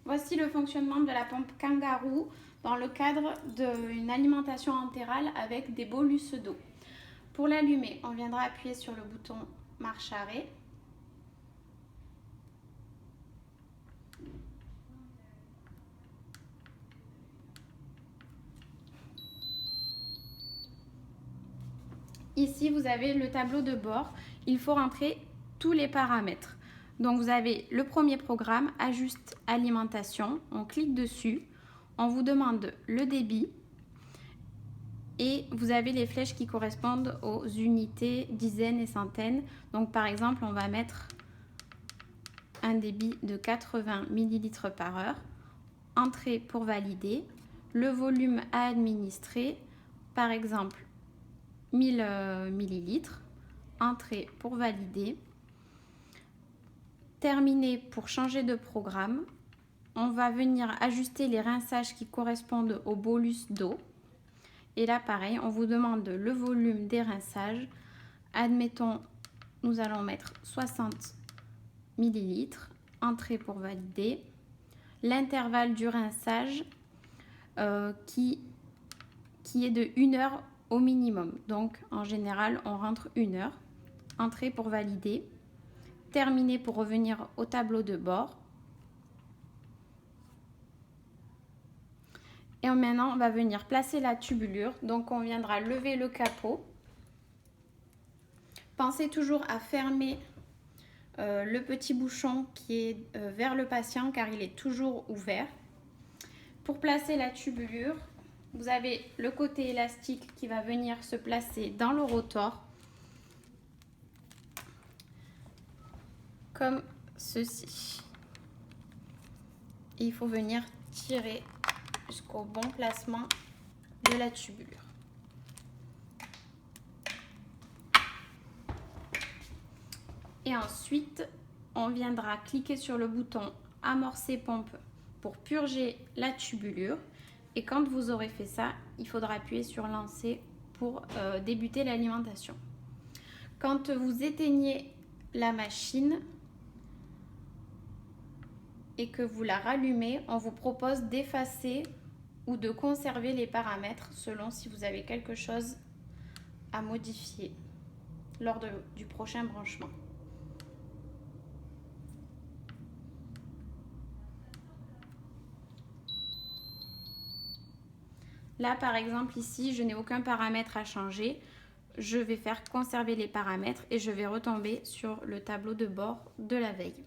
Voici le fonctionnement de la pompe Kangaroo dans le cadre d'une alimentation entérale avec des bolus d'eau. Pour l'allumer, on viendra appuyer sur le bouton marche arrêt. Ici, vous avez le tableau de bord. Il faut rentrer tous les paramètres. Donc, vous avez le premier programme, ajuste alimentation. On clique dessus. On vous demande le débit. Et vous avez les flèches qui correspondent aux unités, dizaines et centaines. Donc, par exemple, on va mettre un débit de 80 ml par heure. Entrée pour valider. Le volume à administrer, par exemple, 1000 ml. Entrée pour valider. Terminer pour changer de programme. On va venir ajuster les rinçages qui correspondent au bolus d'eau. Et là, pareil, on vous demande le volume des rinçages. Admettons, nous allons mettre 60 ml. Entrée pour valider. L'intervalle du rinçage qui est de 1 heure au minimum. Donc, en général, on rentre 1 heure. Entrée pour valider. Terminer pour revenir au tableau de bord. Et maintenant, on va venir placer la tubulure. Donc, on viendra lever le capot. Pensez toujours à fermer le petit bouchon qui est vers le patient car il est toujours ouvert. Pour placer la tubulure, vous avez le côté élastique qui va venir se placer dans le rotor. Comme ceci. Et il faut venir tirer jusqu'au bon placement de la tubulure. Et ensuite, on viendra cliquer sur le bouton amorcer pompe pour purger la tubulure. Et quand vous aurez fait ça, il faudra appuyer sur lancer pour débuter l'alimentation. Quand vous éteignez la machine et que vous la rallumez, on vous propose d'effacer ou de conserver les paramètres selon si vous avez quelque chose à modifier lors du prochain branchement. Là, par exemple, ici, je n'ai aucun paramètre à changer. Je vais faire conserver les paramètres et je vais retomber sur le tableau de bord de la veille.